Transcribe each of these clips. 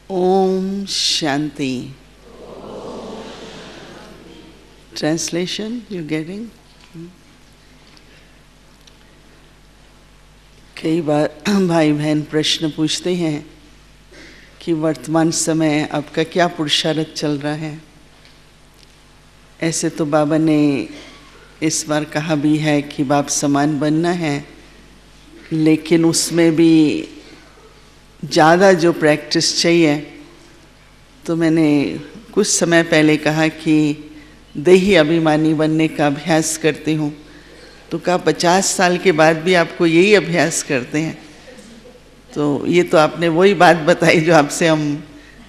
Om Shanti. Translation, you getting? कई बार भाई बहन प्रश्न पूछते हैं कि वर्तमान समय आपका क्या पुरुषार्थ चल रहा है। ऐसे तो बाबा ने इस बार कहा भी है कि बाप समान बनना है, लेकिन उसमें भी ज़्यादा जो प्रैक्टिस चाहिए, तो मैंने कुछ समय पहले कहा कि देही अभिमानी बनने का अभ्यास करती हूँ। तो कहा 50 साल के बाद भी आपको यही अभ्यास करते हैं। तो ये तो आपने वही बात बताई जो आपसे हम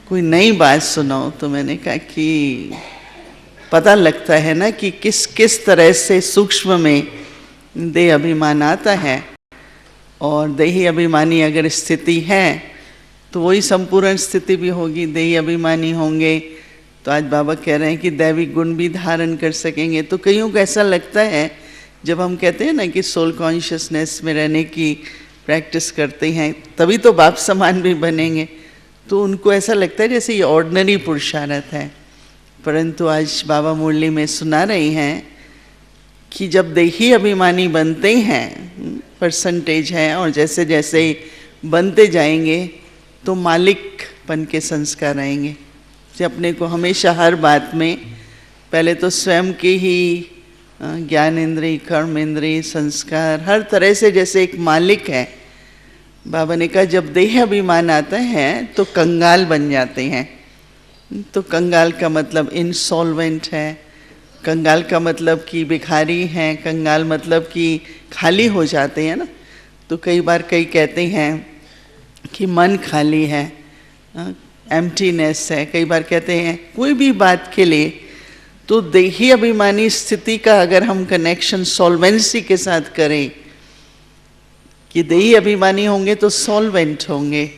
कोई नई बात सुनाओ। तो मैंने कहा कि पता लगता है ना कि किस किस तरह से सूक्ष्म में देह अभिमान आता है, और देही अभिमानी अगर स्थिति है तो वही संपूर्ण स्थिति भी होगी। देही अभिमानी होंगे तो आज बाबा कह रहे हैं कि दैविक गुण भी धारण कर सकेंगे। तो कईयों को ऐसा लगता है जब हम कहते हैं ना कि सोल कॉन्शियसनेस में रहने की प्रैक्टिस करते हैं तभी तो बाप समान भी बनेंगे, तो उनको ऐसा लगता है जैसे ये ऑर्डिनरी पुरुषार्थ है। परंतु आज बाबा मुरली में सुना रही हैं कि जब देही अभिमानी बनते हैं, परसेंटेज है, और जैसे जैसे बनते जाएंगे तो मालिकपन के संस्कार आएंगे। जो अपने को हमेशा हर बात में पहले तो स्वयं के ही ज्ञान इंद्रिय, कर्म इंद्रिय, संस्कार, हर तरह से जैसे एक मालिक है। बाबा ने कहा जब देह अभिमान आता है तो कंगाल बन जाते हैं। तो कंगाल का मतलब इंसॉल्वेंट है, कंगाल का मतलब कि भिखारी हैं, कंगाल मतलब कि खाली हो जाते हैं ना। तो कई बार कई कहते हैं कि मन खाली है, एम्प्टीनेस है। कई बार कहते हैं कोई भी बात के लिए, तो देही अभिमानी स्थिति का अगर हम कनेक्शन सॉल्वेंसी के साथ करें कि देही अभिमानी होंगे तो सॉल्वेंट होंगे,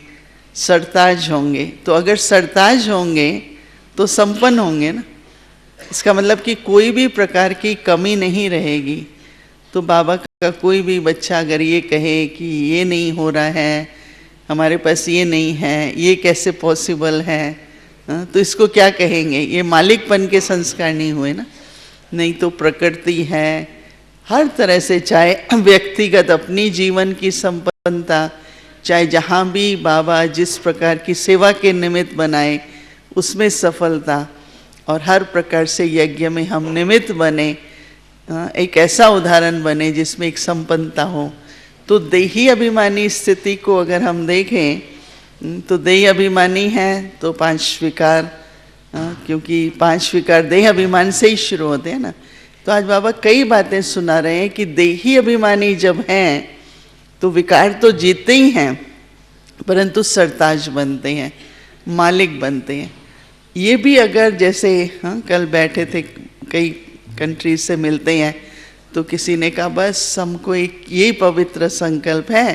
सरताज होंगे। तो अगर सरताज होंगे तो संपन्न होंगे ना। इसका मतलब कि कोई भी प्रकार की कमी नहीं रहेगी। तो बाबा का कोई भी बच्चा अगर ये कहे कि ये नहीं हो रहा है, हमारे पास ये नहीं है, ये कैसे पॉसिबल है, तो इसको क्या कहेंगे? ये मालिकपन के संस्कार नहीं हुए ना। नहीं तो प्रकृति है, हर तरह से, चाहे व्यक्तिगत अपनी जीवन की संपन्नता, चाहे जहाँ भी बाबा जिस प्रकार की सेवा के निमित्त बनाए उसमें सफलता, और हर प्रकार से यज्ञ में हम निमित्त बने, एक ऐसा उदाहरण बने जिसमें एक संपन्नता हो। तो देही अभिमानी स्थिति को अगर हम देखें तो देही अभिमानी है तो 5 विकार, क्योंकि 5 विकार देह अभिमान से ही शुरू होते हैं ना। तो आज बाबा कई बातें सुना रहे हैं कि देही अभिमानी जब हैं तो विकार तो जीतते ही हैं, परंतु सरताज बनते हैं, मालिक बनते हैं। ये भी अगर जैसे कल बैठे थे, कई कंट्री से मिलते हैं, तो किसी ने कहा बस हमको एक यही पवित्र संकल्प है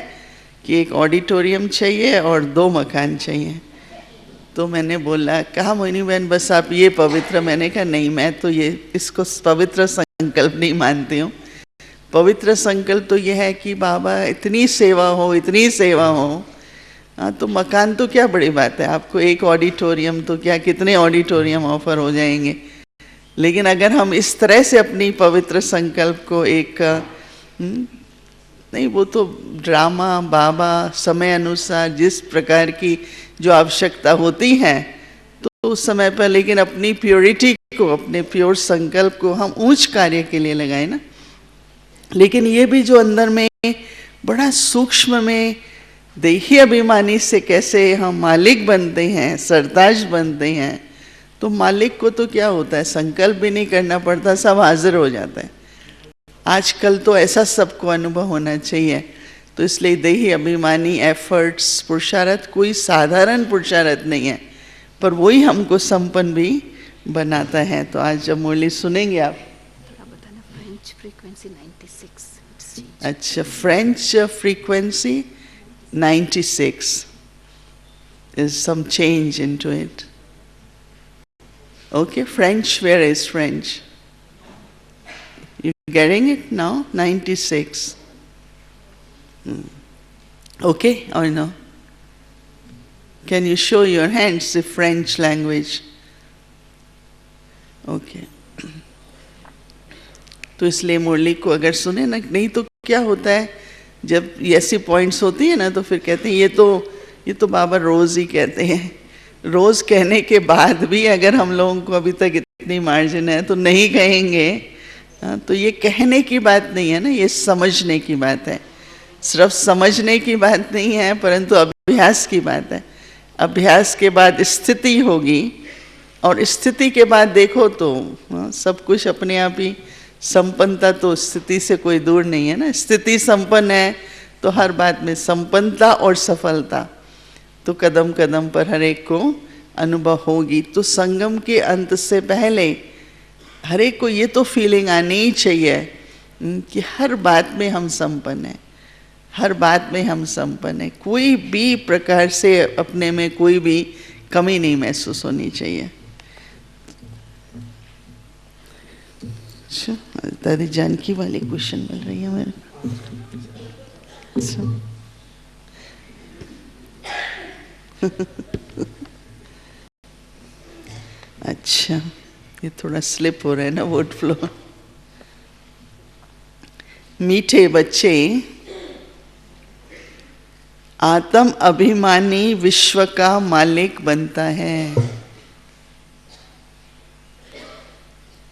कि एक ऑडिटोरियम चाहिए और 2 मकान चाहिए। तो मैंने बोला, कहा मोहिनी बहन बस आप ये पवित्र, मैंने कहा नहीं, मैं तो ये इसको पवित्र संकल्प नहीं मानती हूँ। पवित्र संकल्प तो ये है कि बाबा इतनी सेवा हो, इतनी सेवा हो। तो मकान तो क्या बड़ी बात है, आपको एक ऑडिटोरियम तो क्या, कितने ऑडिटोरियम ऑफर हो जाएंगे। लेकिन अगर हम इस तरह से अपनी पवित्र संकल्प को एक नहीं, वो तो ड्रामा बाबा समय अनुसार जिस प्रकार की जो आवश्यकता होती है तो उस समय पर, लेकिन अपनी प्योरिटी को, अपने प्योर संकल्प को हम ऊंच कार्य के लिए लगाए ना। लेकिन ये भी जो अंदर में बड़ा सूक्ष्म में देही अभिमानी से कैसे हम मालिक बनते हैं, सरताज बनते हैं। तो मालिक को तो क्या होता है, संकल्प भी नहीं करना पड़ता, सब हाजिर हो जाता है। आजकल तो ऐसा सबको अनुभव होना चाहिए। तो इसलिए देही अभिमानी एफर्ट्स, पुरुषार्थ कोई साधारण पुरुषार्थ नहीं है, पर वही हमको संपन्न भी बनाता है। तो आज जब मुरली सुनेंगे आप, फ्रेंच फ्रीक्वेंसी 96। अच्छा, French frequency 96 is some change into it. Okay, French, where is French? You getting it now? 96. Okay or no? Can you show your hands the French language? Okay. तो इसलिए मुरली को अगर सुने ना, नहीं तो क्या होता है जब ऐसी पॉइंट्स होती है ना तो फिर कहते हैं ये तो बाबा रोज ही कहते हैं। रोज कहने के बाद भी अगर हम लोगों को अभी तक इतनी मार्जिन है तो नहीं कहेंगे, तो ये कहने की बात नहीं है ना, ये समझने की बात है। सिर्फ समझने की बात नहीं है परंतु अभ्यास की बात है। अभ्यास के बाद स्थिति होगी और स्थिति के बाद देखो तो सब कुछ अपने आप ही संपन्नता तो स्थिति से कोई दूर नहीं है ना। स्थिति संपन्न है तो हर बात में संपन्नता और सफलता तो कदम कदम पर हर एक को अनुभव होगी। तो संगम के अंत से पहले हर एक को ये तो फीलिंग आनी ही चाहिए कि हर बात में हम संपन्न हैं, हर बात में हम संपन्न हैं। कोई भी प्रकार से अपने में कोई भी कमी नहीं महसूस होनी चाहिए। अच्छा, दादी जानकी वाली क्वेश्चन मिल रही है मेरे को। अच्छा, ये थोड़ा स्लिप हो रहा है ना वोट फ्लो। मीठे बच्चे, आत्म अभिमानी विश्व का मालिक बनता है,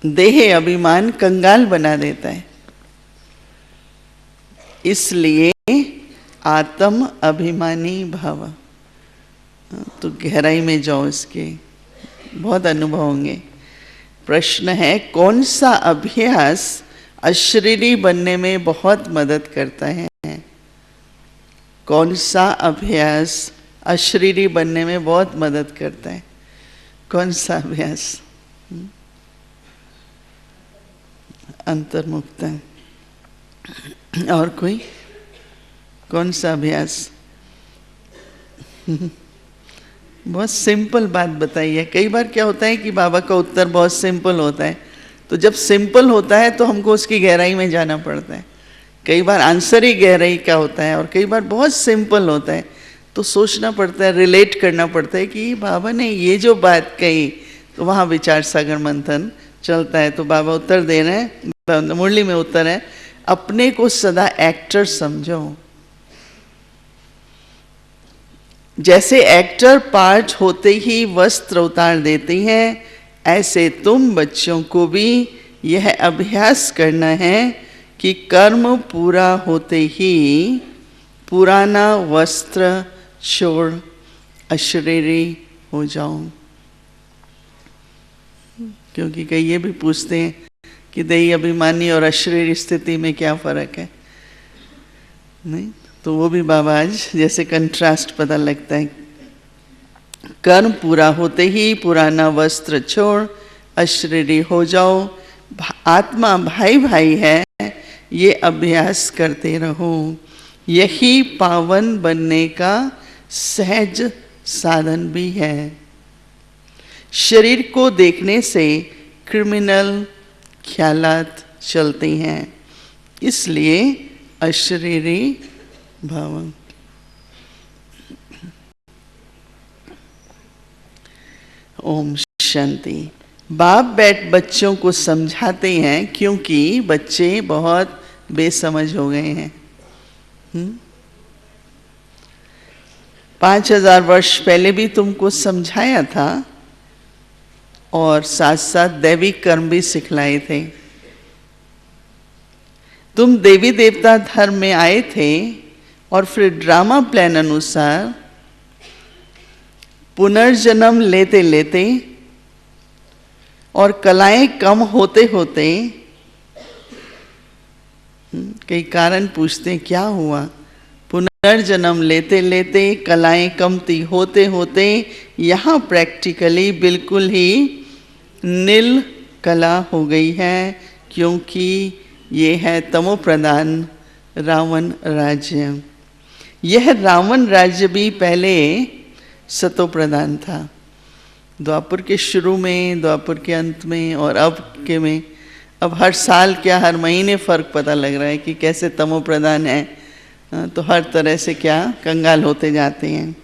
देह अभिमान कंगाल बना देता है। इसलिए आत्म अभिमानी भव। तो गहराई में जाओ, इसके बहुत अनुभव होंगे। प्रश्न है, कौन सा अभ्यास अशरीरी बनने में बहुत मदद करता है? कौन सा अभ्यास अशरीरी बनने में बहुत मदद करता है? कौन सा अभ्यास? अंतर्मुक्ता। और कोई? कौन सा अभ्यास? बहुत सिंपल बात बताइए। कई बार क्या होता है कि बाबा का उत्तर बहुत सिंपल होता है, तो जब सिंपल होता है तो हमको उसकी गहराई में जाना पड़ता है। कई बार आंसर ही गहराई का होता है और कई बार बहुत सिंपल होता है, तो सोचना पड़ता है, रिलेट करना पड़ता है कि बाबा ने ये जो बात कही, तो वहाँ विचार सागर मंथन चलता है। तो बाबा उत्तर दे रहे हैं, मुरली में उत्तर है, अपने को सदा एक्टर समझो। जैसे एक्टर पार्ट होते ही वस्त्र उतार देती है, ऐसे तुम बच्चों को भी यह अभ्यास करना है कि कर्म पूरा होते ही पुराना वस्त्र छोड़ अशरीरी हो जाओ। क्योंकि कई ये भी पूछते हैं कि दैही अभिमानी और अशरीरी स्थिति में क्या फर्क है, नहीं? तो वो भी बाबा आज जैसे कंट्रास्ट पता लगता है। कर्म पूरा होते ही पुराना वस्त्र छोड़ अशरीरी हो जाओ। आत्मा भाई भाई है, ये अभ्यास करते रहो। यही पावन बनने का सहज साधन भी है। शरीर को देखने से क्रिमिनल ख्यालात चलते हैं, इसलिए अशरीरी भाव। ओम शांति। बाप बच्चों को समझाते हैं क्योंकि बच्चे बहुत बेसमझ हो गए हैं। 5000 वर्ष पहले भी तुमको समझाया था और साथ साथ दैवी कर्म भी सिखलाए थे। तुम देवी देवता धर्म में आए थे और फिर ड्रामा प्लान अनुसार पुनर्जन्म लेते लेते और कलाएं कम होते होते, कई कारण पूछते हैं क्या हुआ, पुनर्जन्म लेते लेते कलाएं कमती होते होते यहाँ प्रैक्टिकली बिल्कुल ही नील कला हो गई है, क्योंकि ये है तमो प्रधान रावण राज्य। यह रावण राज्य भी पहले सतो प्रधान था। द्वापर के शुरू में, द्वापर के अंत में और अब के में, अब हर साल क्या हर महीने फर्क पता लग रहा है कि कैसे तमो प्रधान है। तो हर तरह से क्या कंगाल होते जाते हैं।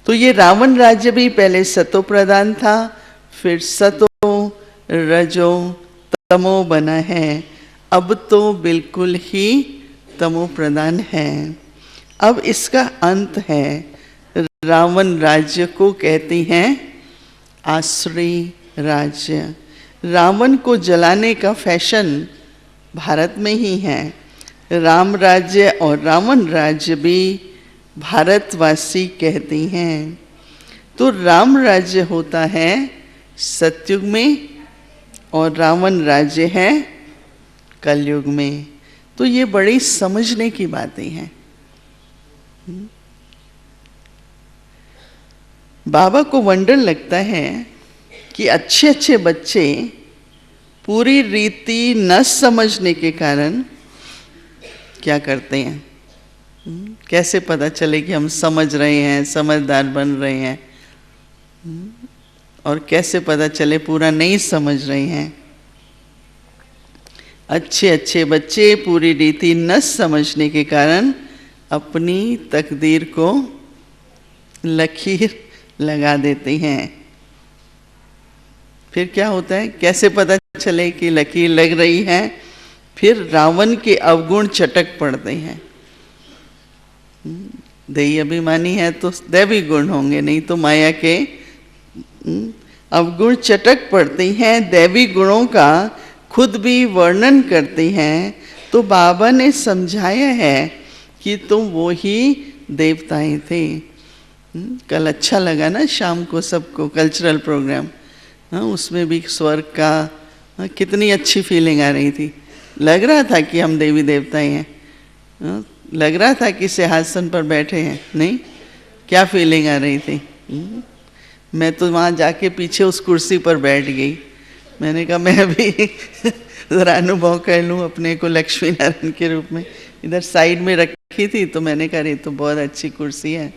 तो ये रावण राज्य भी पहले सतो प्रधान था, फिर सतो रजो तमो बना है, अब तो बिल्कुल ही तमो प्रधान है। अब इसका अंत है। रावण राज्य को कहती हैं आसुरी राज्य। रावण को जलाने का फैशन भारत में ही है। राम राज्य और रावण राज्य भी भारतवासी कहती हैं। तो राम राज्य होता है सतयुग में और रावण राज्य है कलयुग में। तो ये बड़ी समझने की बातें हैं। बाबा को वंडर लगता है कि अच्छे अच्छे बच्चे पूरी रीति न समझने के कारण क्या करते हैं, कैसे पता चले कि हम समझ रहे हैं, समझदार बन रहे हैं, और कैसे पता चले पूरा नहीं समझ रहे हैं। अच्छे अच्छे बच्चे पूरी रीति न समझने के कारण अपनी तकदीर को लकीर लगा देते हैं। फिर क्या होता है, कैसे पता चले कि लकीर लग रही है? फिर रावण के अवगुण चटक पड़ते हैं। दैवी अभिमानी है तो दैवी गुण होंगे, नहीं तो माया के अवगुण चटक पड़ते हैं। दैवी गुणों का खुद भी वर्णन करते हैं। तो बाबा ने समझाया है कि तुम वो ही देवताएं थे। कल अच्छा लगा ना शाम को सबको कल्चरल प्रोग्राम, उसमें भी स्वर्ग का कितनी अच्छी फीलिंग आ रही थी। लग रहा था कि हम देवी देवताएं हैं, लग रहा था कि सिंहासन पर बैठे हैं। नहीं, क्या फीलिंग आ रही थी। मैं तो वहाँ जाके पीछे उस कुर्सी पर बैठ गई। मैंने कहा मैं भी ज़रा अनुभव कर लूँ अपने को लक्ष्मी नारायण के रूप में। इधर साइड में रखी थी तो मैंने कहा ये तो बहुत अच्छी कुर्सी है,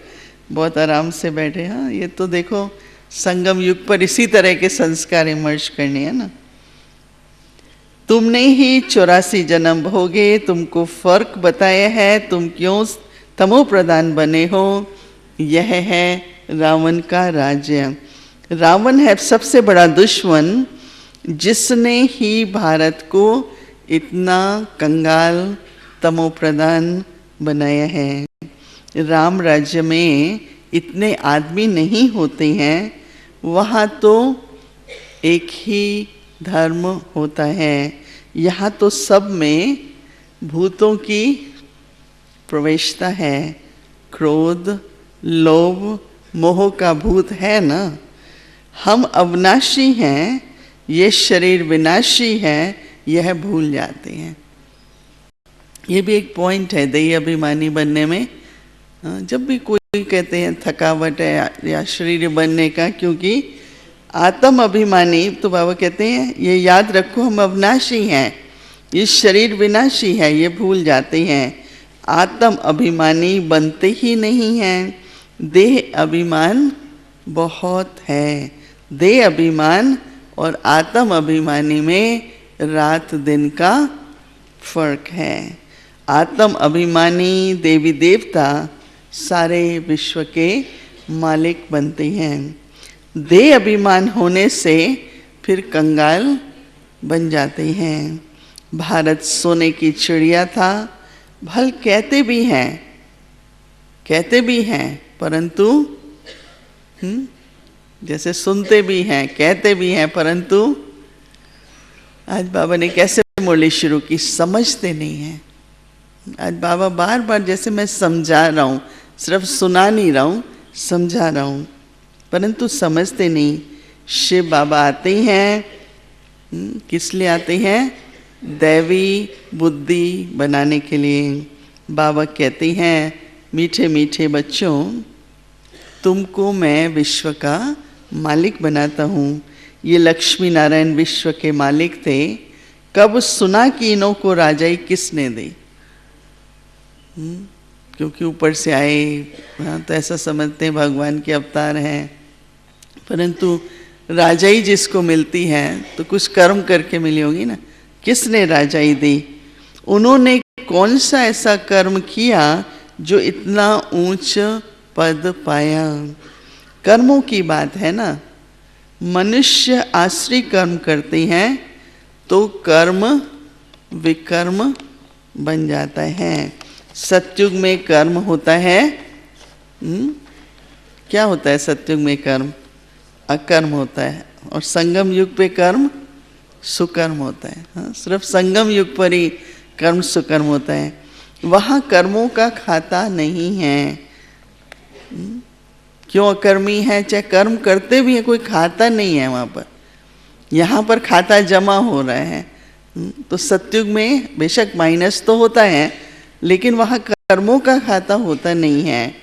बहुत आराम से बैठे। हाँ, ये तो देखो संगम युग पर इसी तरह के संस्कार इमर्ज करने हैं ना। तुमने ही 84 जन्म भोगे, तुमको फर्क बताया है, तुम क्यों तमो प्रधान बने हो। यह है रावण का राज्य। रावण है सबसे बड़ा दुश्मन, जिसने ही भारत को इतना कंगाल तमो प्रधान बनाया है। राम राज्य में इतने आदमी नहीं होते हैं, वहाँ तो एक ही धर्म होता है। यहाँ तो सब में भूतों की प्रवेशता है। क्रोध, लोभ, मोह का भूत है ना। हम अविनाशी हैं, ये शरीर विनाशी है, यह भूल जाते हैं। ये भी एक पॉइंट है दैवी अभिमानी बनने में। जब भी कोई कहते हैं थकावट है या शरीर बनने का, क्योंकि आत्म अभिमानी, तो बाबा कहते हैं ये याद रखो हम अविनाशी हैं, ये शरीर विनाशी है, ये भूल जाते हैं। आत्म अभिमानी बनते ही नहीं हैं। देह अभिमान बहुत है। देह अभिमान और आत्म अभिमानी में रात दिन का फर्क है। आत्म अभिमानी देवी देवता सारे विश्व के मालिक बनते हैं। देह अभिमान होने से फिर कंगाल बन जाते हैं। भारत सोने की चिड़िया था, भल कहते भी हैं, परंतु जैसे सुनते भी हैं, कहते भी हैं, परंतु आज बाबा ने कैसे मुरली शुरू की, समझते नहीं हैं। आज बाबा बार बार जैसे मैं समझा रहा हूँ, सिर्फ सुना नहीं रहा हूँ, समझा रहा हूँ, परंतु समझते नहीं। शिव बाबा आते हैं, किस लिए आते हैं? दैवी बुद्धि बनाने के लिए। बाबा कहते हैं मीठे मीठे बच्चों, तुमको मैं विश्व का मालिक बनाता हूँ। ये लक्ष्मी नारायण विश्व के मालिक थे। कब सुना कि इन्हों को राजाई किसने दी? क्योंकि ऊपर से आए, हाँ, तो ऐसा समझते हैं भगवान के अवतार हैं, परंतु राजाई जिसको मिलती है तो कुछ कर्म करके मिली होगी ना। किसने राजाई दी? उन्होंने कौन सा ऐसा कर्म किया जो इतना ऊंच पद पाया? कर्मों की बात है ना। मनुष्य आश्रय कर्म करते हैं तो कर्म विकर्म बन जाता है। सतयुग में कर्म होता है, क्या होता है सतयुग में कर्म? अकर्म होता है। और संगम युग पे कर्म सुकर्म होता है। हाँ, सिर्फ संगम युग पर ही कर्म सुकर्म होता है। वहाँ कर्मों का खाता नहीं है। क्यों अकर्मी है? चाहे कर्म करते भी हैं, कोई खाता नहीं है वहाँ पर। यहाँ पर खाता जमा हो रहा है। तो सतयुग में बेशक माइनस तो होता है, लेकिन वहाँ कर्मों का खाता होता नहीं है।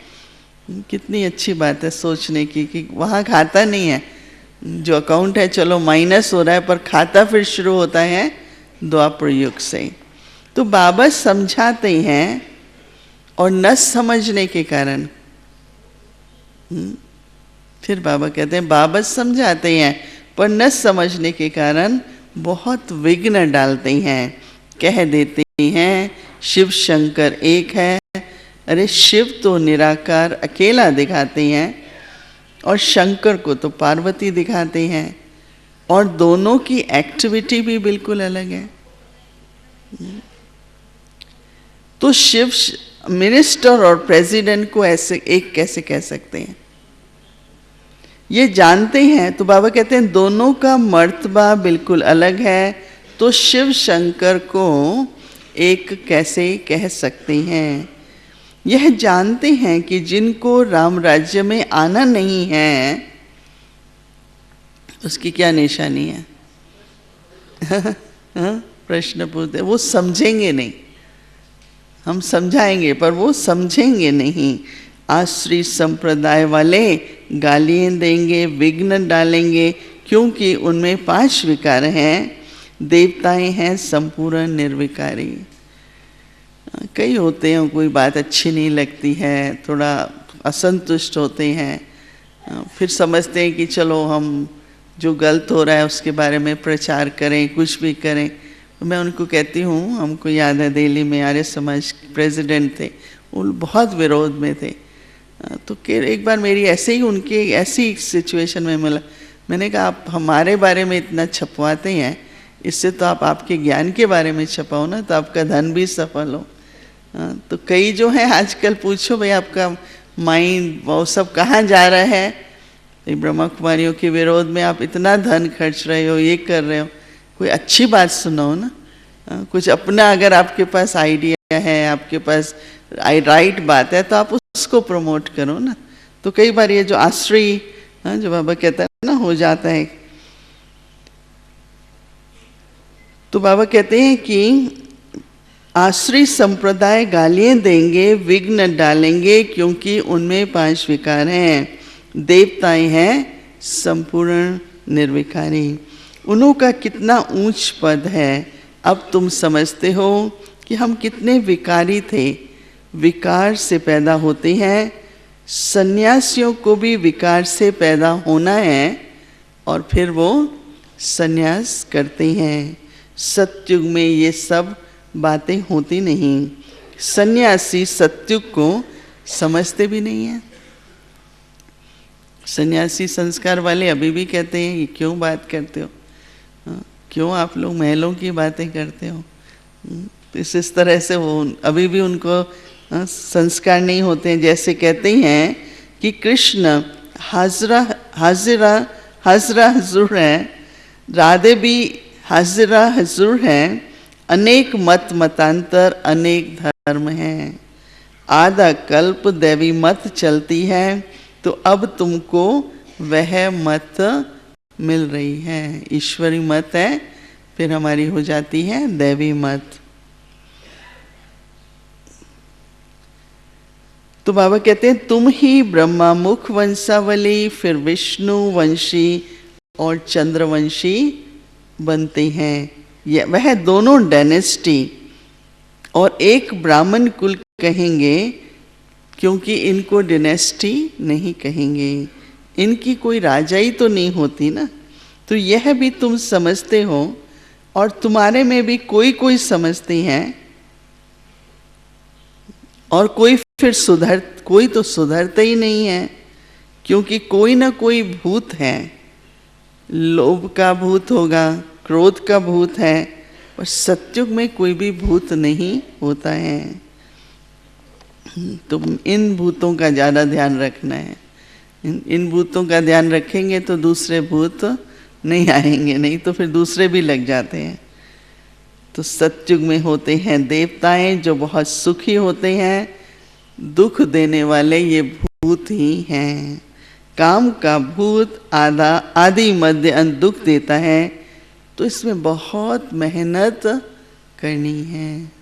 कितनी अच्छी बात है सोचने की कि वहाँ खाता नहीं है। जो अकाउंट है चलो माइनस हो रहा है, पर खाता फिर शुरू होता है द्वापर युग से। तो बाबा समझाते हैं और न समझने के कारण, फिर बाबा कहते हैं बाबा समझाते हैं पर न समझने के कारण बहुत विघ्न डालते हैं। कह देते हैं शिव शंकर एक है। अरे शिव तो निराकार अकेला दिखाते हैं और शंकर को तो पार्वती दिखाते हैं, और दोनों की एक्टिविटी भी बिल्कुल अलग है। तो शिव मिनिस्टर और प्रेसिडेंट को ऐसे एक कैसे कह सकते हैं? ये जानते हैं तो बाबा कहते हैं दोनों का मर्तबा बिल्कुल अलग है, तो शिव शंकर को एक कैसे कह सकते हैं? यह जानते हैं कि जिनको राम राज्य में आना नहीं है उसकी क्या निशानी है? प्रश्न पूछते, वो समझेंगे नहीं। हम समझाएंगे पर वो समझेंगे नहीं। आश्री संप्रदाय वाले गालियाँ देंगे, विघ्न डालेंगे, क्योंकि उनमें 5 विकार हैं। देवताएं हैं संपूर्ण निर्विकारी। कई होते हैं कोई बात अच्छी नहीं लगती है, थोड़ा असंतुष्ट होते हैं, फिर समझते हैं कि चलो हम जो गलत हो रहा है उसके बारे में प्रचार करें, कुछ भी करें। मैं उनको कहती हूँ, हमको याद है दिल्ली में आर्य समाज प्रेसिडेंट थे, वो बहुत विरोध में थे। तो एक बार मेरी ऐसे ही उनके ऐसी सिचुएशन में मिला। मैंने कहा आप हमारे बारे में इतना छपवाते हैं, इससे तो आप आपके ज्ञान के बारे में छपाओ ना, तो आपका धन भी सफल हो। तो कई जो है आजकल पूछो भाई आपका माइंड वो सब कहाँ जा रहा है? ब्रह्मा कुमारियों के विरोध में आप इतना धन खर्च रहे हो, ये कर रहे हो, कोई अच्छी बात सुनाओ ना। कुछ अपना अगर आपके पास आइडिया है, आपके पास राइट बात है, तो आप उसको प्रमोट करो ना। तो कई बार ये जो आश्रय जो बाबा कहता है ना हो जाता है। तो बाबा कहते हैं कि आश्रय संप्रदाय गालियाँ देंगे, विघ्न डालेंगे, क्योंकि उनमें 5 विकार हैं। देवताएं हैं संपूर्ण निर्विकारी। उनका कितना ऊंच पद है। अब तुम समझते हो कि हम कितने विकारी थे। विकार से पैदा होते हैं। सन्यासियों को भी विकार से पैदा होना है और फिर वो सन्यास करते हैं। सतयुग में ये सब बातें होती नहीं। सन्यासी सतयुग को समझते भी नहीं है। सन्यासी संस्कार वाले अभी भी कहते हैं ये क्यों बात करते हो, क्यों आप लोग महलों की बातें करते हो। तो इस तरह से वो अभी भी उनको संस्कार नहीं होते हैं। जैसे कहते हैं कि कृष्ण हाजरा हजूर है, राधे भी हाजरा हजूर है, अनेक मत मतांतर अनेक धर्म हैं, आधा कल्प दैवी मत चलती है, तो अब तुमको वह मत मिल रही है। ईश्वरी मत है, फिर हमारी हो जाती है दैवी मत। तो बाबा कहते हैं तुम ही ब्रह्मा मुख वंशावली, फिर विष्णु वंशी और चंद्रवंशी बनते हैं। वह दोनों डायनेस्टी और एक ब्राह्मण कुल कहेंगे, क्योंकि इनको डायनेस्टी नहीं कहेंगे। इनकी कोई राजाई तो नहीं होती ना। तो यह भी तुम समझते हो, और तुम्हारे में भी कोई समझते हैं, और कोई तो सुधरता ही नहीं है। क्योंकि कोई ना कोई भूत है, लोभ का भूत होगा, क्रोध का भूत है, और सत्युग में कोई भी भूत नहीं होता है। तो इन भूतों का ज़्यादा ध्यान रखना है। इन भूतों का ध्यान रखेंगे तो दूसरे भूत नहीं आएंगे, नहीं तो फिर दूसरे भी लग जाते हैं। तो सत्युग में होते हैं देवताएं जो बहुत सुखी होते हैं, दुख देने वाले ये भूत ही हैं। काम का भूत आदि मध्य अंत दुख देता है, तो इसमें बहुत मेहनत करनी है।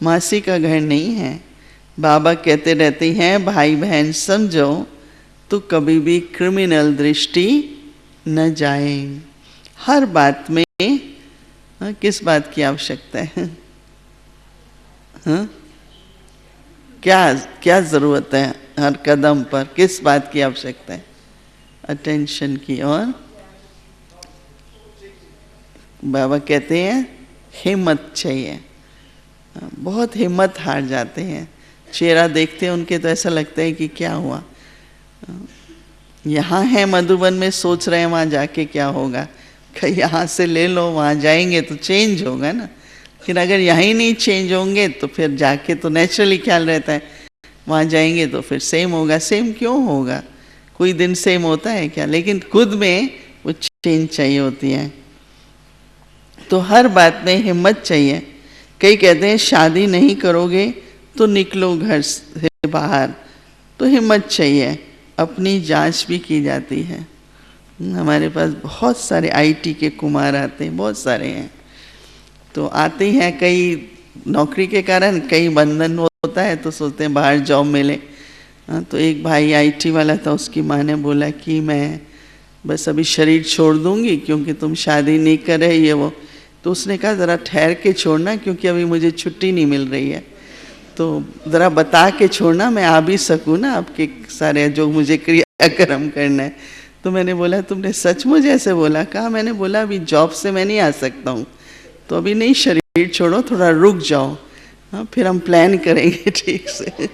मासी का घर नहीं है। बाबा कहते रहते हैं भाई बहन समझो तो कभी भी क्रिमिनल दृष्टि न जाए। हर बात में किस बात की आवश्यकता है? क्या क्या जरूरत है? हर कदम पर किस बात की आवश्यकता है? अटेंशन की। और बाबा कहते हैं हिम्मत चाहिए। बहुत हिम्मत हार जाते हैं, चेहरा देखते हैं उनके तो ऐसा लगता है कि क्या हुआ। यहाँ है मधुबन में, सोच रहे हैं वहाँ जाके क्या होगा, कहीं यहाँ से ले लो, वहाँ जाएंगे तो चेंज होगा ना। फिर अगर यहीं नहीं चेंज होंगे तो फिर जाके तो नेचुरली ख्याल रहता है वहाँ जाएंगे तो फिर सेम होगा। सेम क्यों होगा? कोई दिन सेम होता है क्या? लेकिन खुद में वो चेंज चाहिए होती है। तो हर बात में हिम्मत चाहिए। कई कहते हैं शादी नहीं करोगे तो निकलो घर से बाहर, तो हिम्मत चाहिए। अपनी जांच भी की जाती है। हमारे पास बहुत सारे आईटी के कुमार आते हैं, बहुत सारे हैं। तो आते हैं कई नौकरी के कारण, कई बंधन होता है तो सोचते हैं बाहर जॉब मिले। तो एक भाई आईटी वाला था, उसकी माँ ने बोला कि मैं बस अभी शरीर छोड़ दूंगी क्योंकि तुम शादी नहीं कर रहे ये वो। तो उसने कहा ज़रा ठहर के छोड़ना क्योंकि अभी मुझे छुट्टी नहीं मिल रही है, तो ज़रा बता के छोड़ना, मैं आ भी सकूँ ना आपके सारे जो मुझे क्रियाक्रम करना है। तो मैंने बोला तुमने सच मुझे ऐसे बोला? कहा मैंने बोला अभी जॉब से मैं नहीं आ सकता हूँ, तो अभी नहीं, शरीर छोड़ो, थोड़ा रुक जाओ, हाँ फिर हम प्लान करेंगे ठीक से।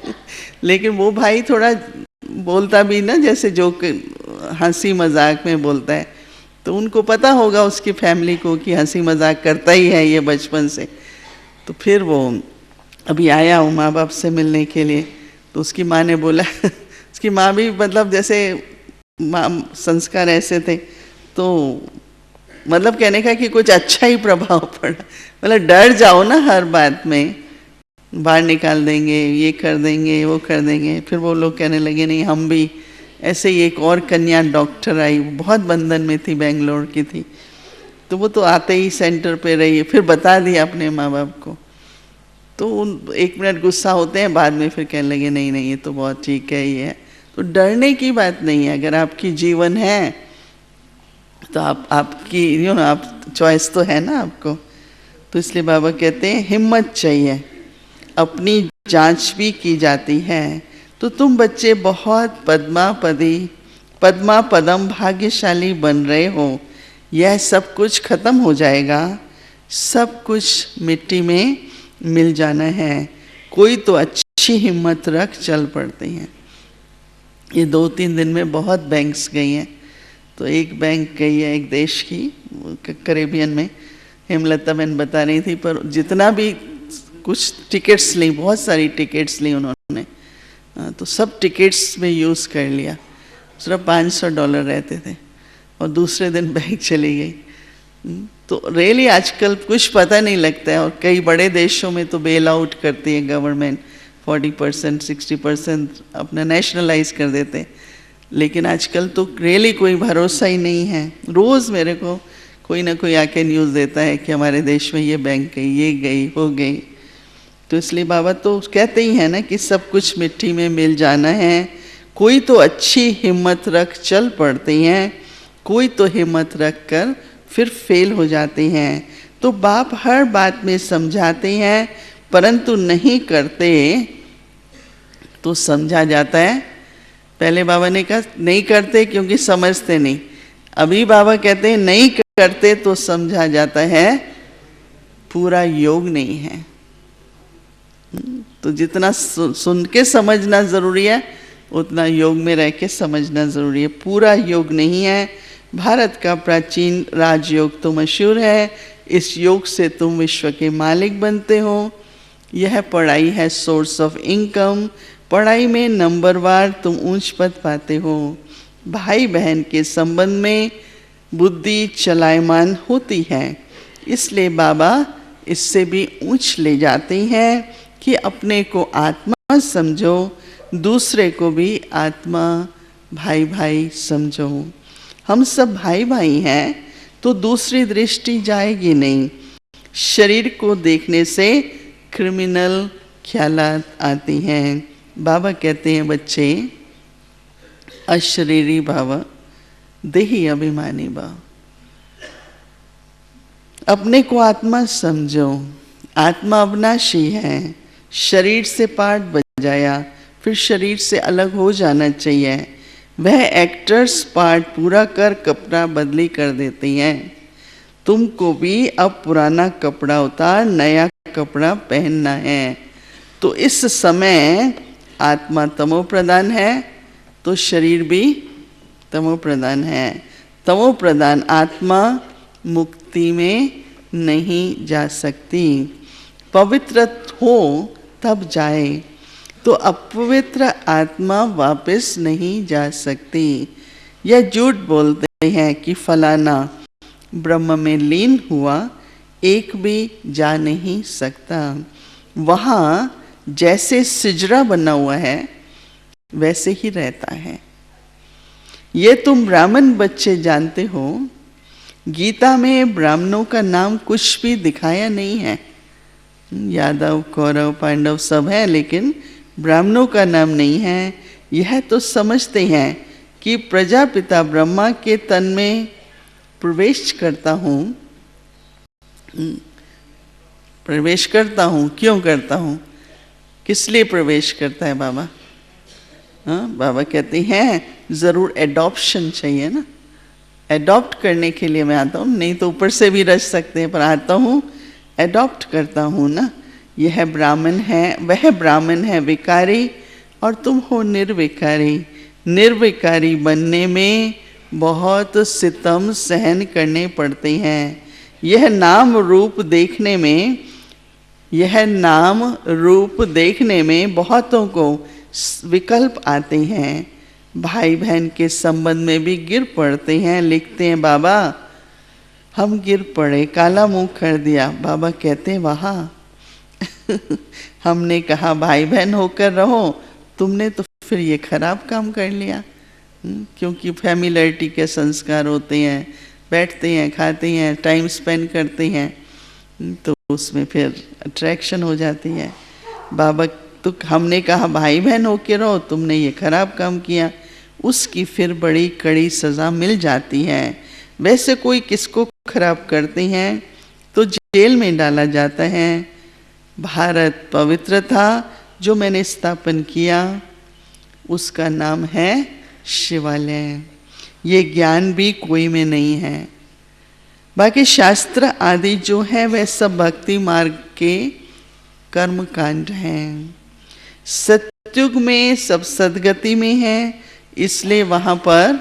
लेकिन वो भाई थोड़ा बोलता भी ना जैसे जो हंसी मजाक में बोलता है, तो उनको पता होगा उसकी फैमिली को कि हंसी मजाक करता ही है ये बचपन से। तो फिर वो अभी आया हूँ माँ बाप से मिलने के लिए, तो उसकी माँ ने बोला उसकी माँ भी मतलब जैसे माँ संस्कार ऐसे थे, तो मतलब कहने का कि कुछ अच्छा ही प्रभाव पड़ा। मतलब डर जाओ ना हर बात में, बाहर निकाल देंगे, ये कर देंगे, वो कर देंगे। फिर वो लोग कहने लगे नहीं हम भी ऐसे ही। एक और कन्या डॉक्टर आई, बहुत बंधन में थी, बेंगलोर की थी, तो वो तो आते ही सेंटर पे रही, फिर बता दिया अपने माँ बाप को। तो उन 1 मिनट गुस्सा होते हैं, बाद में फिर कहने लगे नहीं नहीं ये तो बहुत ठीक है ये है। तो डरने की बात नहीं है। अगर आपकी जीवन है तो आपकी आप चॉइस तो है ना आपको। तो इसलिए बाबा कहते हैं हिम्मत चाहिए, अपनी जांच भी की जाती है। तो तुम बच्चे बहुत पद्मा पदम भाग्यशाली बन रहे हो। यह सब कुछ खत्म हो जाएगा, सब कुछ मिट्टी में मिल जाना है। कोई तो अच्छी हिम्मत रख चल पड़ते हैं। ये 2-3 दिन में बहुत बैंक्स गई हैं। तो एक बैंक गई है एक देश की, कैरेबियन में, हेमलता बहन बता रही थी, पर जितना भी कुछ टिकट्स ली, बहुत सारी टिकट्स ली उन्होंने, तो सब टिकट्स में यूज़ कर लिया। सिर्फ $500 रहते थे और दूसरे दिन बैंक चली गई। तो रियली आजकल कुछ पता नहीं लगता है। और कई बड़े देशों में तो बेल आउट करती है गवर्नमेंट, 40% 60% अपना नेशनलाइज कर देते हैं। लेकिन आजकल तो रियली कोई भरोसा ही नहीं है। रोज़ मेरे को कोई ना कोई आके न्यूज़ देता है कि हमारे देश में ये बैंक गई, ये गई, हो गई। तो इसलिए बाबा तो कहते ही हैं ना कि सब कुछ मिट्टी में मिल जाना है। कोई तो अच्छी हिम्मत रख चल पड़ते हैं, कोई तो हिम्मत रख कर फिर फेल हो जाते हैं। तो बाप हर बात में समझाते हैं, परंतु नहीं करते तो समझा जाता है। पहले बाबा ने कहा नहीं करते क्योंकि समझते नहीं। अभी बाबा कहते हैं नहीं करते तो समझा जाता है पूरा योग नहीं है। तो जितना सुन के समझना जरूरी है, उतना योग में रह के समझना ज़रूरी है। पूरा योग नहीं है। भारत का प्राचीन राजयोग तो मशहूर है, इस योग से तुम विश्व के मालिक बनते हो। यह पढ़ाई है सोर्स ऑफ इनकम, पढ़ाई में नंबरवार तुम ऊंच पद पाते हो। भाई बहन के संबंध में बुद्धि चलायमान होती है, इसलिए बाबा इससे भी ऊंच ले जाते हैं कि अपने को आत्मा समझो, दूसरे को भी आत्मा, भाई भाई समझो। हम सब भाई भाई हैं तो दूसरी दृष्टि जाएगी नहीं। शरीर को देखने से क्रिमिनल ख्यालात आती हैं। बाबा कहते हैं बच्चे, अशरीरी भाव देही अभिमानी भाव। अपने को आत्मा समझो। आत्मा अविनाशी है, शरीर से पार्ट बजाया फिर शरीर से अलग हो जाना चाहिए। वह एक्टर्स पार्ट पूरा कर कपड़ा बदली कर देती हैं। तुमको भी अब पुराना कपड़ा उतार नया कपड़ा पहनना है। तो इस समय आत्मा तमो प्रधान है तो शरीर भी तमो प्रधान है। तमो प्रधान आत्मा मुक्ति में नहीं जा सकती। पवित्र हो तब जाए, तो अपवित्र आत्मा वापस नहीं जा सकती। यह झूठ बोलते हैं कि फलाना ब्रह्म में लीन हुआ, एक भी जा नहीं सकता। वहाँ जैसे सिजरा बना हुआ है वैसे ही रहता है। ये तुम ब्राह्मण बच्चे जानते हो, गीता में ब्राह्मणों का नाम कुछ भी दिखाया नहीं है। यादव, कौरव, पांडव सब है, लेकिन ब्राह्मणों का नाम नहीं है। यह तो समझते हैं कि प्रजापिता ब्रह्मा के तन में प्रवेश करता हूँ। प्रवेश करता हूँ, क्यों करता हूँ, किस लिए प्रवेश करता है बाबा? हाँ, बाबा कहते हैं ज़रूर एडॉप्शन चाहिए ना, एडॉप्ट करने के लिए मैं आता हूँ। नहीं तो ऊपर से भी रच सकते हैं, पर आता हूँ, एडॉप्ट करता हूँ ना। यह ब्राह्मण है, वह ब्राह्मण है विकारी और तुम हो निर्विकारी। निर्विकारी बनने में बहुत सितम सहन करने पड़ते हैं। यह नाम रूप देखने में बहुतों को विकल्प आते हैं। भाई बहन के संबंध में भी गिर पड़ते हैं। लिखते हैं बाबा हम गिर पड़े, काला मुंह कर दिया। बाबा कहते हैं वहाँ हमने कहा भाई बहन होकर रहो, तुमने तो फिर ये खराब काम कर लिया। क्योंकि फैमिलियरिटी के संस्कार होते हैं, बैठते हैं, खाते हैं, टाइम स्पेंड करते हैं, तो उसमें फिर अट्रैक्शन हो जाती है। बाबा तो हमने कहा भाई बहन होके रहो, तुमने ये खराब काम किया, उसकी फिर बड़ी कड़ी सज़ा मिल जाती है। वैसे कोई किसको खराब करते हैं तो जेल में डाला जाता है। भारत पवित्र था, जो मैंने स्थापन किया उसका नाम है शिवालय। ये ज्ञान भी कोई में नहीं है। बाकी शास्त्र आदि जो है वह सब भक्ति मार्ग के कर्म कांड हैं। सत्युग में सब सदगति में है, इसलिए वहाँ पर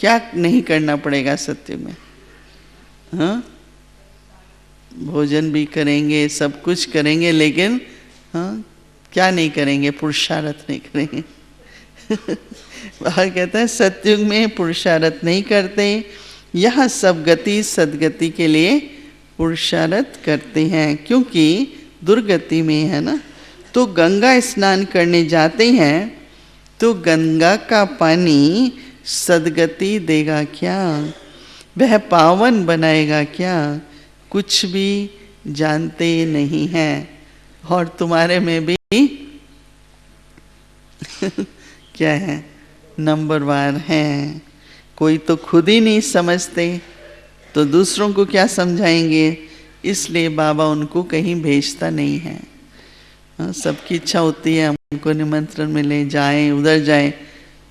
क्या नहीं करना पड़ेगा सत्युग में? हाँ, भोजन भी करेंगे, सब कुछ करेंगे, लेकिन हाँ क्या नहीं करेंगे? पुरुषार्थ नहीं करेंगे। वह कहता है सत्युग में पुरुषार्थ नहीं करते, यहाँ सब गति सदगति के लिए पुरुषार्थ करते हैं। क्योंकि दुर्गति में है ना, तो गंगा स्नान करने जाते हैं तो गंगा का पानी सदगति देगा क्या? वह पावन बनाएगा क्या? कुछ भी जानते नहीं हैं। और तुम्हारे में भी क्या है? नंबरवार हैं। कोई तो खुद ही नहीं समझते तो दूसरों को क्या समझाएंगे? इसलिए बाबा उनको कहीं भेजता नहीं है। सबकी इच्छा होती है हमको निमंत्रण मिले, जाएं, उधर जाएं,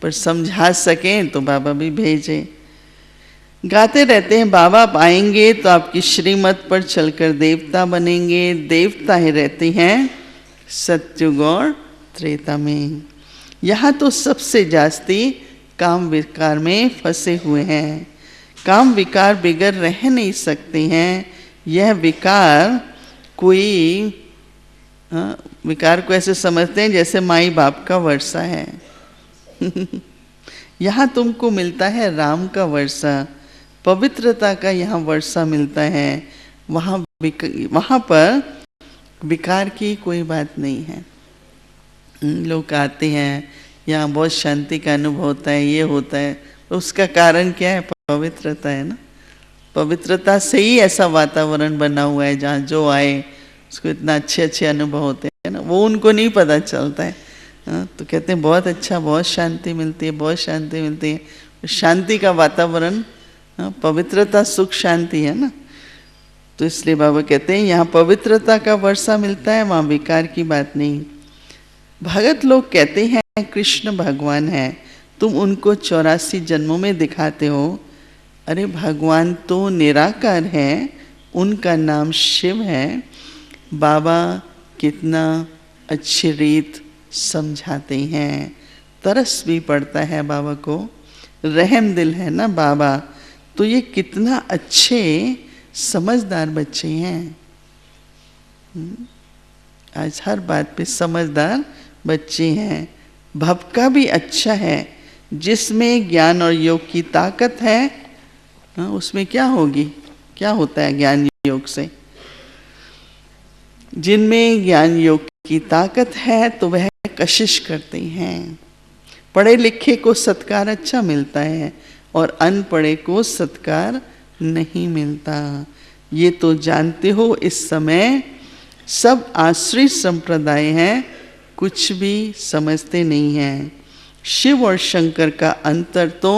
पर समझा सकें तो बाबा भी भेजें। गाते रहते हैं बाबा आप आएंगे तो आपकी श्रीमत पर चलकर देवता बनेंगे। देवता ही रहते हैं सत्युग और त्रेता में। यहाँ तो सबसे जास्ती काम विकार में फंसे हुए हैं। काम विकार बिगड़ रह नहीं सकते हैं। यह विकार कोई विकार को ऐसे समझते हैं जैसे माई बाप का वर्षा है। यहाँ तुमको मिलता है राम का वर्षा, पवित्रता का यहाँ वर्षा मिलता है। वहाँ पर विकार की कोई बात नहीं है। लोग आते हैं, यहाँ बहुत शांति का अनुभव होता है, ये होता है, तो उसका कारण क्या है? पवित्रता है ना। पवित्रता से ही ऐसा वातावरण बना हुआ है जहाँ जो आए उसको इतना अच्छे अच्छे अनुभव होते हैं ना, वो उनको नहीं पता चलता है। तो कहते हैं बहुत अच्छा, बहुत शांति मिलती है, बहुत शांति मिलती है। शांति का वातावरण, पवित्रता सुख शांति है ना। तो इसलिए बाबा कहते हैं यहाँ पवित्रता का वर्षा मिलता है, वहाँ विकार की बात नहीं। भगत लोग कहते हैं कृष्ण भगवान है, तुम उनको 84 जन्मों में दिखाते हो। अरे भगवान तो निराकार है, उनका नाम शिव है। बाबा कितना अच्छी रीत समझाते हैं, तरस भी पड़ता है बाबा को, रहम दिल है ना बाबा। तो ये कितना अच्छे समझदार बच्चे हैं। आज हर बात पे समझदार बच्चे हैं। भक्का भी अच्छा है, जिसमें ज्ञान और योग की ताकत है। उसमें क्या होगी, क्या होता है ज्ञान योग से? जिनमें ज्ञान योग की ताकत है तो वह कशिश करते हैं। पढ़े लिखे को सत्कार अच्छा मिलता है और अनपढ़े को सत्कार नहीं मिलता। ये तो जानते हो इस समय सब आश्रित संप्रदाय हैं, कुछ भी समझते नहीं हैं। शिव और शंकर का अंतर तो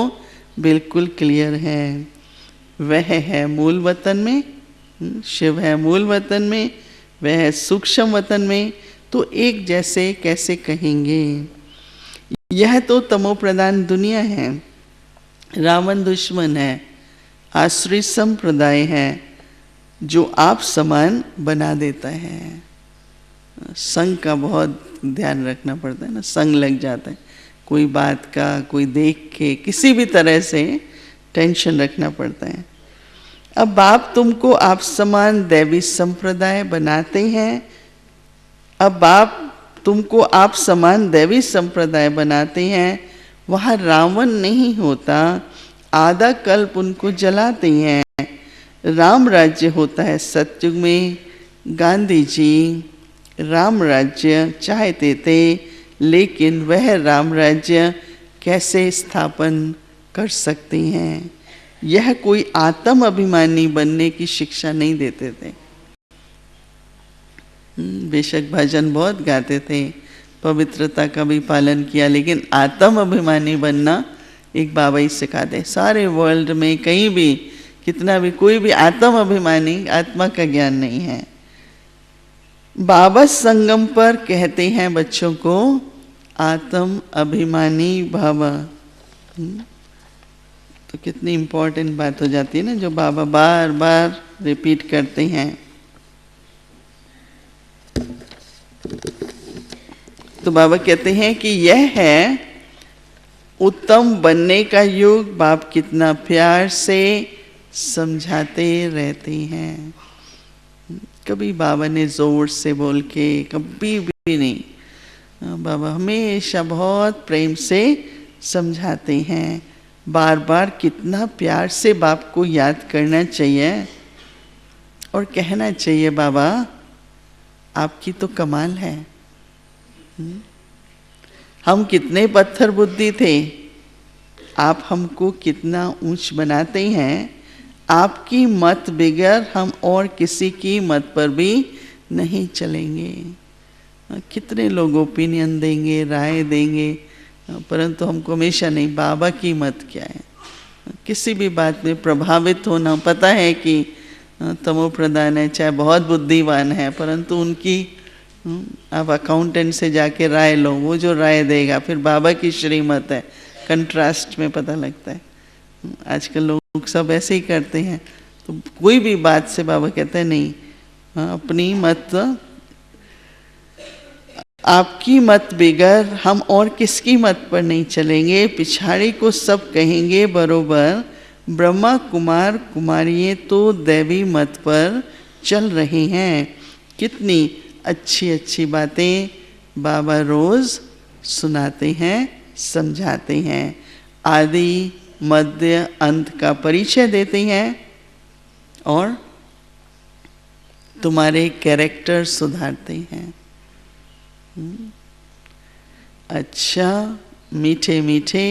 बिल्कुल क्लियर है। वह है मूल वतन में, शिव है मूल वतन में, वह है सूक्ष्म वतन में, तो एक जैसे कैसे कहेंगे? यह तो तमो प्रधान दुनिया है, रावण दुश्मन है, आश्रित संप्रदाय है जो आप समान बना देता है। संग का बहुत ध्यान रखना पड़ता है ना, संग लग जाता है कोई बात का, कोई देख के किसी भी तरह से टेंशन रखना पड़ता है। अब बाप तुमको आप समान दैवी संप्रदाय बनाते हैं। अब बाप तुमको आप समान दैवी संप्रदाय बनाते हैं। वहाँ रावण नहीं होता, आधा कल्प उनको जलाते हैं। राम राज्य होता है सतयुग में। गांधी जी राम राज्य चाहते थे, लेकिन वह राम राज्य कैसे स्थापन कर सकते हैं? यह कोई आत्म अभिमानी बनने की शिक्षा नहीं देते थे। बेशक भजन बहुत गाते थे, पवित्रता का भी पालन किया, लेकिन आत्म अभिमानी बनना एक बाबा ही सिखा दे। सारे वर्ल्ड में कहीं भी कितना भी कोई भी आत्म अभिमानी, आत्मा का ज्ञान नहीं है। बाबा संगम पर कहते हैं बच्चों को आत्म अभिमानी भव। तो कितनी इम्पोर्टेंट बात हो जाती है ना, जो बाबा बार बार रिपीट करते हैं। तो बाबा कहते हैं कि यह है उत्तम बनने का युग। बाप कितना प्यार से समझाते रहते हैं। कभी बाबा ने जोर से बोल के कभी भी नहीं। बाबा हमेशा बहुत प्रेम से समझाते हैं। बार बार कितना प्यार से बाप को याद करना चाहिए और कहना चाहिए बाबा आपकी तो कमाल है। हम कितने पत्थर बुद्धि थे, आप हमको कितना ऊंच बनाते हैं। आपकी मत बगैर हम और किसी की मत पर भी नहीं चलेंगे। कितने लोग ओपिनियन देंगे, राय देंगे, परंतु हमको हमेशा नहीं, बाबा की मत क्या है। किसी भी बात में प्रभावित होना, पता है कि तमो प्रधान है, चाहे बहुत बुद्धिमान है, परंतु उनकी आप अकाउंटेंट से जाके राय लो, वो जो राय देगा फिर बाबा की श्रीमत है, कंट्रास्ट में पता लगता है। आजकल लोग सब ऐसे ही करते हैं। तो कोई भी बात से बाबा कहते हैं नहीं, अपनी मत आपकी मत बिगर हम और किसकी मत पर नहीं चलेंगे। पिछाड़ी को सब कहेंगे बरोबर, ब्रह्मा कुमार कुमारियाँ तो दैवी मत पर चल रही हैं। कितनी अच्छी अच्छी बातें बाबा रोज़ सुनाते हैं, समझाते हैं। आदि मध्य अंत का परिचय देते हैं और तुम्हारे कैरेक्टर सुधारते हैं। अच्छा, मीठे मीठे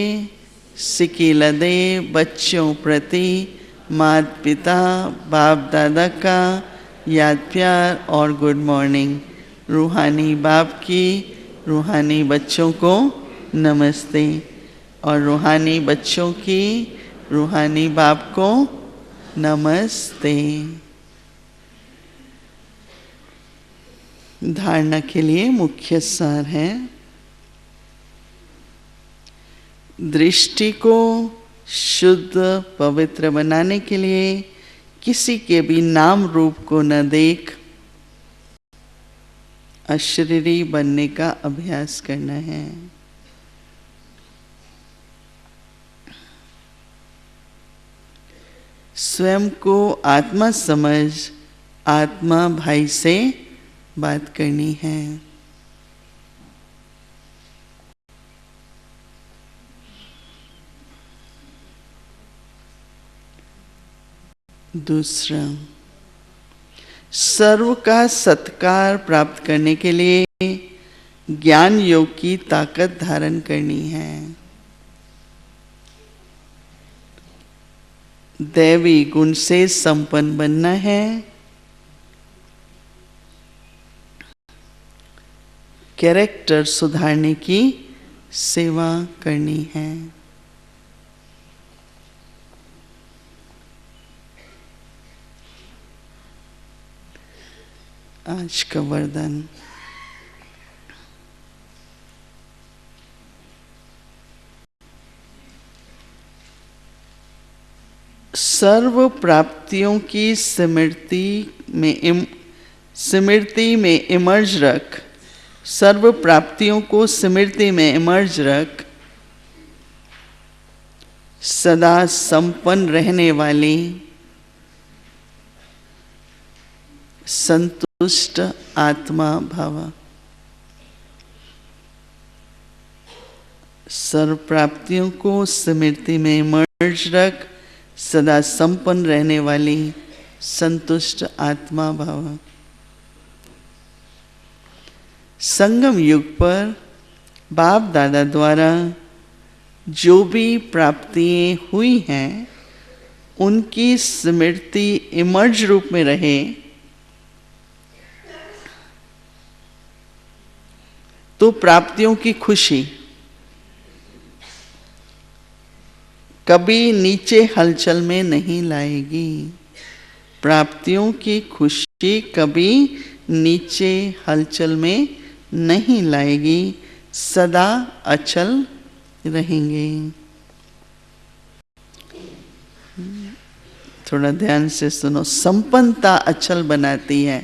सिक्के लदे बच्चों प्रति माता पिता बाप दादा का याद प्यार और गुड मॉर्निंग। रूहानी बाप की रूहानी बच्चों को नमस्ते और रूहानी बच्चों की रूहानी बाप को नमस्ते। धारणा के लिए मुख्य सार है, दृष्टि को शुद्ध पवित्र बनाने के लिए किसी के भी नाम रूप को न देख अशरीरी बनने का अभ्यास करना है। स्वयं को आत्मा समझ आत्मा भाई से बात करनी है। दूसरा, सर्व का सत्कार प्राप्त करने के लिए ज्ञान योग की ताकत धारण करनी है। दैवी गुण से संपन्न बनना है। कैरेक्टर सुधारने की सेवा करनी है। आज का वरदान, सर्व प्राप्तियों की स्मृति में इमर्ज रख। सर्व प्राप्तियों को स्मृति में इमर्ज रख। सदा संपन्न रहने वाली संतुष्ट आत्मा भव। सर्व प्राप्तियों को स्मृति में इमर्ज रख। सदा संपन्न रहने वाली संतुष्ट आत्मा भव। संगम युग पर बाप दादा द्वारा जो भी प्राप्तियां हुई हैं उनकी स्मृति इमर्ज रूप में रहे। तो प्राप्तियों की खुशी कभी नीचे हलचल में नहीं लाएगी। प्राप्तियों की खुशी कभी नीचे हलचल में नहीं लाएगी, सदा अचल रहेंगे। थोड़ा ध्यान से सुनो। संपन्नता अचल बनाती है।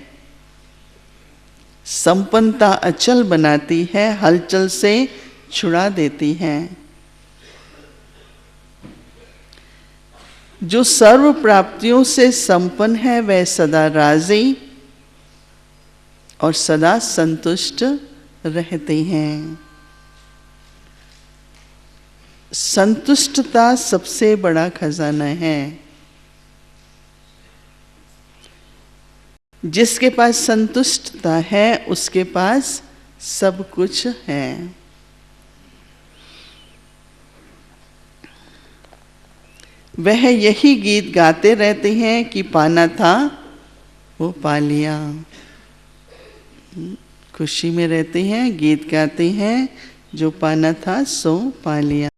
संपन्नता अचल बनाती है, हलचल से छुड़ा देती है। जो सर्व प्राप्तियों से संपन्न है वह सदा राजी और सदा संतुष्ट रहते हैं। संतुष्टता सबसे बड़ा खजाना है। जिसके पास संतुष्टता है उसके पास सब कुछ है। वह यही गीत गाते रहते हैं कि पाना था वो पा लिया। खुशी में रहते हैं, गीत गाते हैं, जो पाना था सो पा लिया।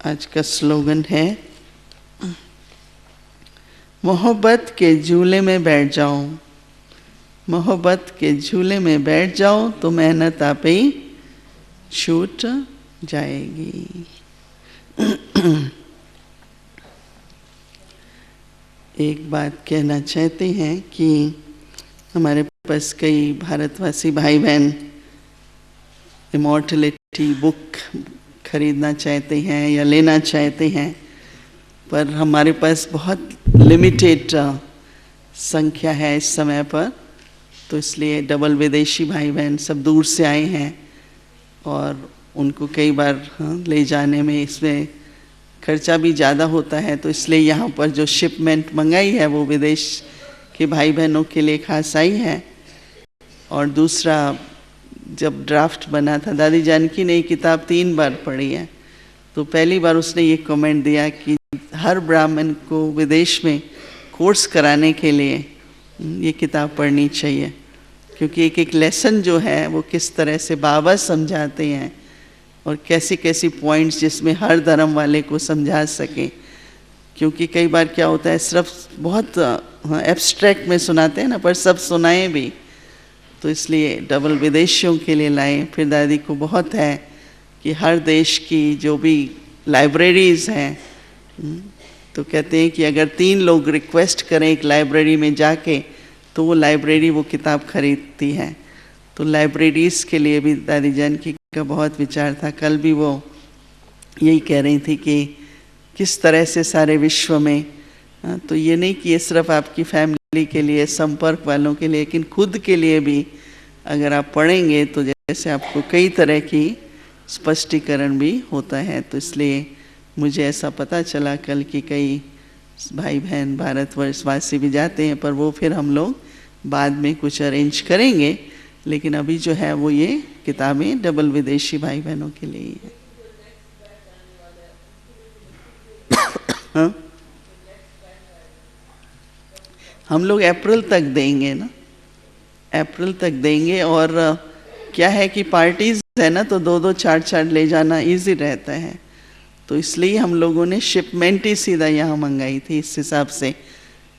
आज का स्लोगन है, मोहब्बत के झूले में बैठ जाओ। मोहब्बत के झूले में बैठ जाओ तो मेहनत आप ही छूट जाएगी। एक बात कहना चाहते हैं कि हमारे पास कई भारतवासी भाई बहन इमॉर्टलिटी बुक खरीदना चाहते हैं या लेना चाहते हैं, पर हमारे पास बहुत लिमिटेड संख्या है इस समय पर, तो इसलिए डबल विदेशी भाई बहन सब दूर से आए हैं और उनको कई बार ले जाने में इसमें खर्चा भी ज़्यादा होता है, तो इसलिए यहाँ पर जो शिपमेंट मंगाई है वो विदेश के भाई बहनों के लिए खास आई है। और दूसरा, जब ड्राफ्ट बना था, दादी जानकी ने ये किताब 3 बार पढ़ी है, तो पहली बार उसने ये कमेंट दिया कि हर ब्राह्मण को विदेश में कोर्स कराने के लिए ये किताब पढ़नी चाहिए, क्योंकि एक एक लेसन जो है वो किस तरह से बाबा समझाते हैं और कैसी कैसी पॉइंट्स जिसमें हर धर्म वाले को समझा सकें। क्योंकि कई बार क्या होता है, सिर्फ बहुत एब्स्ट्रैक्ट में सुनाते हैं ना, पर सब सुनाएं भी, तो इसलिए डबल विदेशियों के लिए लाएं। फिर दादी को बहुत है कि हर देश की जो भी लाइब्रेरीज़ हैं, तो कहते हैं कि अगर 3 लोग रिक्वेस्ट करें एक लाइब्रेरी में जाके, तो वो लाइब्रेरी वो किताब खरीदती है। तो लाइब्रेरीज़ के लिए भी दादी जानकी का बहुत विचार था। कल भी वो यही कह रही थी कि किस तरह से सारे विश्व में, तो ये नहीं कि ये सिर्फ आपकी फैमिली के लिए, संपर्क वालों के लिए, लेकिन खुद के लिए भी अगर आप पढ़ेंगे तो जैसे आपको कई तरह की स्पष्टीकरण भी होता है। तो इसलिए मुझे ऐसा पता चला कल कि कई भाई बहन भारतवर्षवासी भी जाते हैं, पर वो फिर हम लोग बाद में कुछ अरेंज करेंगे। लेकिन अभी जो है वो ये किताबें डबल विदेशी भाई बहनों के लिए ही है। हाँ? हम लोग अप्रैल तक देंगे ना, अप्रैल तक देंगे। और क्या है कि पार्टीज है ना, तो 2-2, 4-4 ले जाना इजी रहता है, तो इसलिए हम लोगों ने शिपमेंट ही सीधा यहाँ मंगाई थी इस हिसाब से।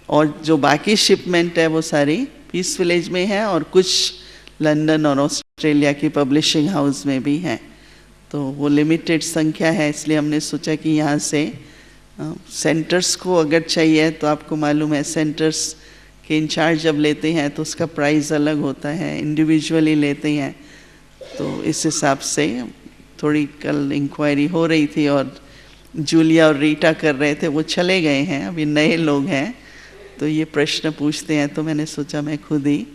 और जो बाकी शिपमेंट है वो सारी पीस विलेज में है और कुछ लंदन और ऑस्ट्रेलिया की पब्लिशिंग हाउस में भी हैं। तो वो लिमिटेड संख्या है, इसलिए हमने सोचा कि यहाँ से सेंटर्स को अगर चाहिए, तो आपको मालूम है सेंटर्स के इंचार्ज जब लेते हैं तो उसका प्राइस अलग होता है, इंडिविजुअली लेते हैं। तो इस हिसाब से थोड़ी कल इंक्वायरी हो रही थी और जूलिया और रीटा कर रहे थे, वो चले गए हैं, अभी नए लोग हैं, तो ये प्रश्न पूछते हैं, तो मैंने सोचा मैं खुद ही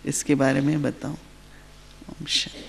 इसके बारे में बताऊं। ओम शांति।